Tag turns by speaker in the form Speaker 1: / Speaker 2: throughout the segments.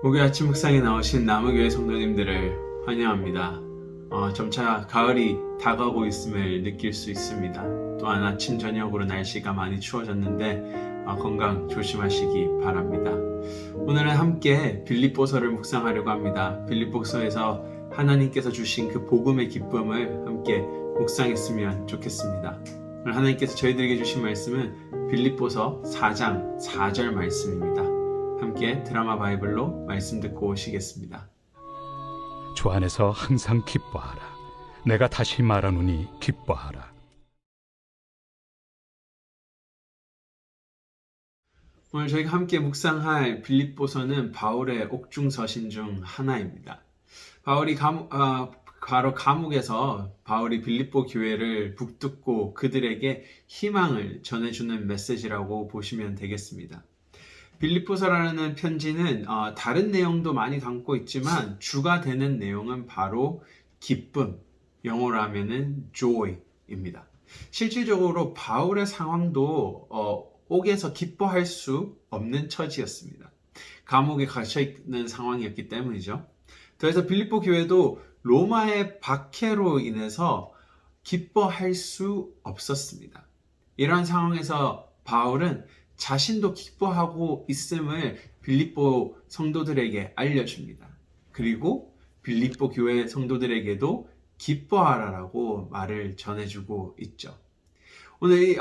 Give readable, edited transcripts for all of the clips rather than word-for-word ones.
Speaker 1: 목요일 아침 묵상에 나오신 남우교회 성도님들을 환영합니다. 점차 가을이 다가오고 있음을 느낄 수 있습니다. 또한 아침 저녁으로 날씨가 많이 추워졌는데 건강 조심하시기 바랍니다. 오늘은 함께 빌립보서를 묵상하려고 합니다. 빌립보서에서 하나님께서 주신 그 복음의 기쁨을 함께 묵상했으면 좋겠습니다. 오늘 하나님께서 저희들에게 주신 말씀은 빌립보서 4장 4절 말씀입니다. 함께 드라마 바이블로 말씀 듣고 오시겠습니다.
Speaker 2: 주 안에서 항상 기뻐하라. 내가 다시 말하노니 기뻐하라.
Speaker 1: 오늘 저희가 함께 묵상할 빌립보서는 바울의 옥중서신 중 하나입니다. 바울이 바로 감옥에서 바울이 빌립보 교회를 북돋고 그들에게 희망을 전해주는 메시지라고 보시면 되겠습니다. 빌립보서라는 편지는 다른 내용도 많이 담고 있지만 주가 되는 내용은 바로 기쁨, 영어로 하면은 joy입니다. 실질적으로 바울의 상황도 옥에서 기뻐할 수 없는 처지였습니다. 감옥에 갇혀 있는 상황이었기 때문이죠. 그래서 빌립보 교회도 로마의 박해로 인해서 기뻐할 수 없었습니다. 이러한 상황에서 바울은 자신도 기뻐하고 있음을 빌립보 성도들에게 알려줍니다. 그리고 빌립보 교회 성도들에게도 기뻐하라라고 말을 전해주고 있죠. 오늘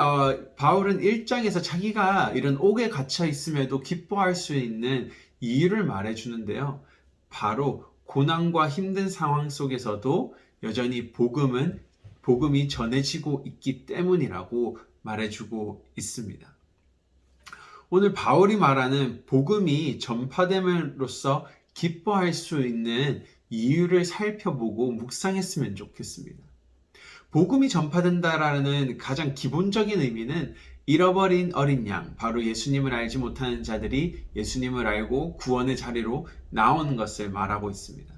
Speaker 1: 바울은 1장에서 자기가 이런 옥에 갇혀 있음에도 기뻐할 수 있는 이유를 말해주는데요. 바로 고난과 힘든 상황 속에서도 여전히 복음이 전해지고 있기 때문이라고 말해주고 있습니다. 오늘 바울이 말하는 복음이 전파됨으로써 기뻐할 수 있는 이유를 살펴보고 묵상했으면 좋겠습니다. 복음이 전파된다라는 가장 기본적인 의미는 잃어버린 어린 양, 바로 예수님을 알지 못하는 자들이 예수님을 알고 구원의 자리로 나오는 것을 말하고 있습니다.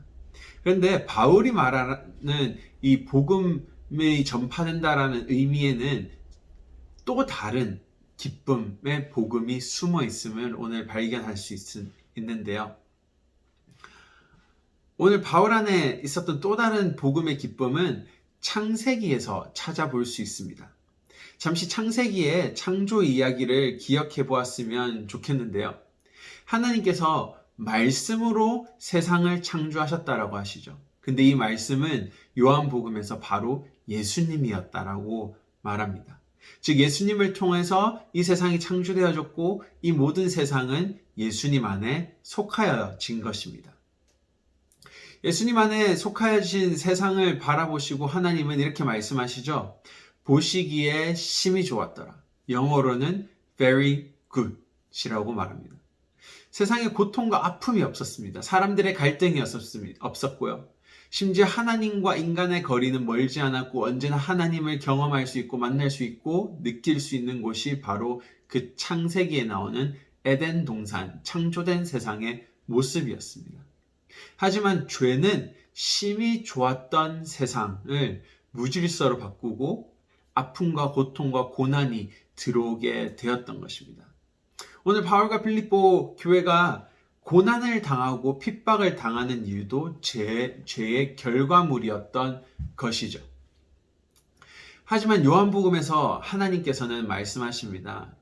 Speaker 1: 그런데 바울이 말하는 이 복음이 전파된다라는 의미에는 또 다른 기쁨의 복음이 숨어 있음을 오늘 발견할 수 있는데요. 오늘 바울 안에 있었던 또 다른 복음의 기쁨은 창세기에서 찾아볼 수 있습니다. 잠시 창세기의 창조 이야기를 기억해 보았으면 좋겠는데요. 하나님께서 말씀으로 세상을 창조하셨다라고 하시죠. 근데 이 말씀은 요한복음에서 바로 예수님이었다라고 말합니다. 즉 예수님을 통해서 이 세상이 창조되어졌고 이 모든 세상은 예수님 안에 속하여진 것입니다. 예수님 안에 속하여진 세상을 바라보시고 하나님은 이렇게 말씀하시죠. 보시기에 심히 좋았더라. 영어로는 very good이라고 말합니다. 세상에 고통과 아픔이 없었습니다. 사람들의 갈등이 없었고요. 심지어 하나님과 인간의 거리는 멀지 않았고 언제나 하나님을 경험할 수 있고 만날 수 있고 느낄 수 있는 곳이 바로 그 창세기에 나오는 에덴 동산, 창조된 세상의 모습이었습니다. 하지만 죄는 심히 좋았던 세상을 무질서로 바꾸고 아픔과 고통과 고난이 들어오게 되었던 것입니다. 오늘 바울과 빌립보 교회가 고난을 당하고 핍박을 당하는 이유도 죄의 결과물이었던 것이죠. 하지만 요한복음에서 하나님께서는 말씀하십니다.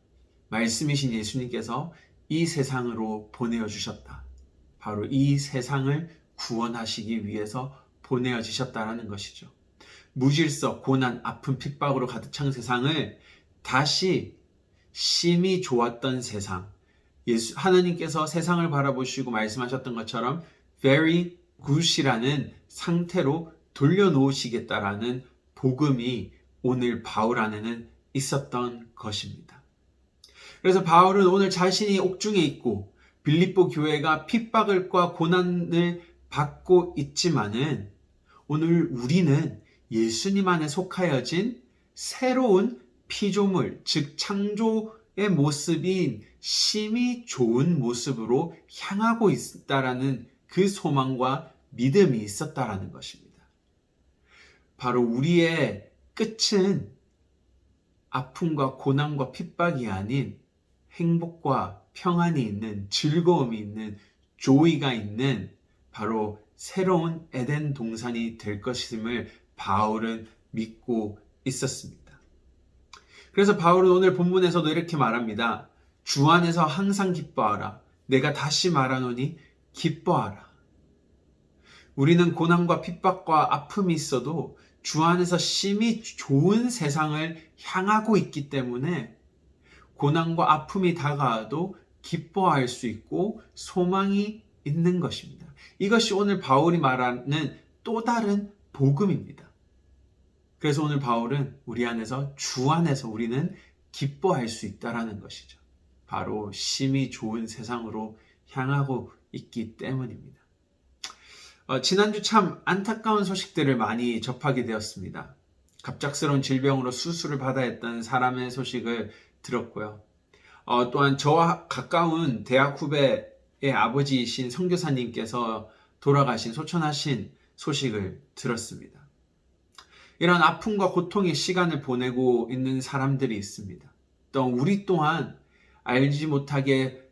Speaker 1: 말씀이신 예수님께서 이 세상으로 보내어 주셨다. 바로 이 세상을 구원하시기 위해서 보내어 주셨다라는 것이죠. 무질서, 고난, 아픔, 핍박으로 가득 찬 세상을 다시 심히 좋았던 세상, 하나님께서 세상을 바라보시고 말씀하셨던 것처럼 very good이라는 상태로 돌려놓으시겠다라는 복음이 오늘 바울 안에는 있었던 것입니다. 그래서 바울은 오늘 자신이 옥중에 있고 빌립보 교회가 핍박과 고난을 받고 있지만은 오늘 우리는 예수님 안에 속하여진 새로운 피조물, 즉 창조의 모습인 심히 좋은 모습으로 향하고 있다라는 그 소망과 믿음이 있었다라는 것입니다. 바로 우리의 끝은 아픔과 고난과 핍박이 아닌 행복과 평안이 있는 즐거움이 있는 조이가 있는 바로 새로운 에덴 동산이 될 것임을 바울은 믿고 있었습니다. 그래서 바울은 오늘 본문에서도 이렇게 말합니다. 주 안에서 항상 기뻐하라. 내가 다시 말하노니 기뻐하라. 우리는 고난과 핍박과 아픔이 있어도 주 안에서 심히 좋은 세상을 향하고 있기 때문에 고난과 아픔이 다가와도 기뻐할 수 있고 소망이 있는 것입니다. 이것이 오늘 바울이 말하는 또 다른 복음입니다. 그래서 오늘 바울은 우리 안에서 주 안에서 우리는 기뻐할 수 있다라는 것이죠. 바로 심히 좋은 세상으로 향하고 있기 때문입니다. 지난주 참 안타까운 소식들을 많이 접하게 되었습니다. 갑작스러운 질병으로 수술을 받아야 했던 사람의 소식을 들었고요. 또한 저와 가까운 대학 후배의 아버지이신 선교사님께서 돌아가신 소천하신 소식을 들었습니다. 이런 아픔과 고통의 시간을 보내고 있는 사람들이 있습니다. 또 우리 또한 알지 못하게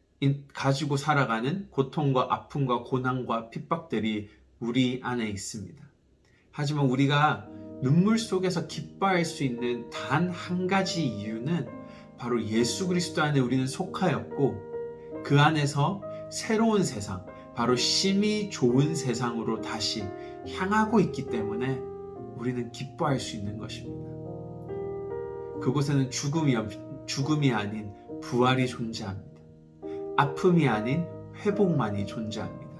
Speaker 1: 가지고 살아가는 고통과 아픔과 고난과 핍박들이 우리 안에 있습니다. 하지만 우리가 눈물 속에서 기뻐할 수 있는 단 한 가지 이유는 바로 예수 그리스도 안에 우리는 속하였고 그 안에서 새로운 세상, 바로 심히 좋은 세상으로 다시 향하고 있기 때문에 우리는 기뻐할 수 있는 것입니다. 그곳에는 죽음이 아닌 부활이 존재합니다. 아픔이 아닌 회복만이 존재합니다.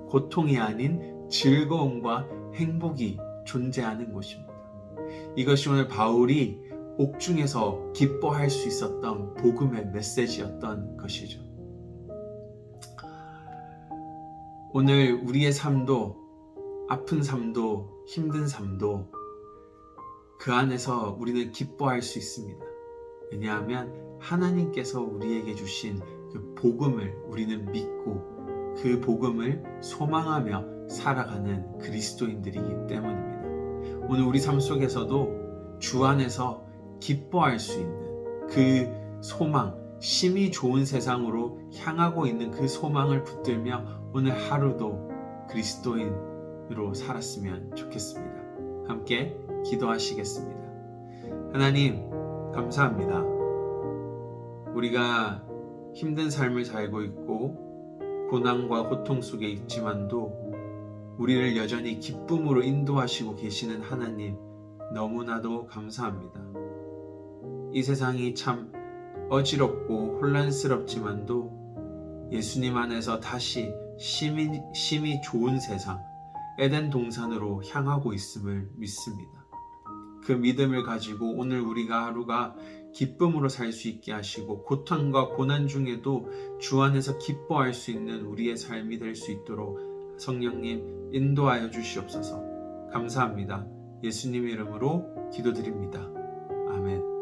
Speaker 1: 고통이 아닌 즐거움과 행복이 존재하는 곳입니다. 이것이 오늘 바울이 옥중에서 기뻐할 수 있었던 복음의 메시지였던 것이죠. 오늘 우리의 삶도 아픈 삶도 힘든 삶도 그 안에서 우리는 기뻐할 수 있습니다. 왜냐하면 하나님께서 우리에게 주신 그 복음을 우리는 믿고 그 복음을 소망하며 살아가는 그리스도인들이기 때문입니다. 오늘 우리 삶 속에서도 주 안에서 기뻐할 수 있는 그 소망, 심히 좋은 세상으로 향하고 있는 그 소망을 붙들며 오늘 하루도 그리스도인으로 살았으면 좋겠습니다. 함께 기도하시겠습니다. 하나님, 감사합니다. 우리가 힘든 삶을 살고 있고 고난과 고통 속에 있지만도 우리를 여전히 기쁨으로 인도하시고 계시는 하나님, 너무나도 감사합니다. 이 세상이 참 어지럽고 혼란스럽지만도 예수님 안에서 다시 심히 좋은 세상, 에덴 동산으로 향하고 있음을 믿습니다. 그 믿음을 가지고 오늘 우리가 하루가 기쁨으로 살 수 있게 하시고 고통과 고난 중에도 주 안에서 기뻐할 수 있는 우리의 삶이 될 수 있도록 성령님 인도하여 주시옵소서. 감사합니다. 예수님 이름으로 기도드립니다. 아멘.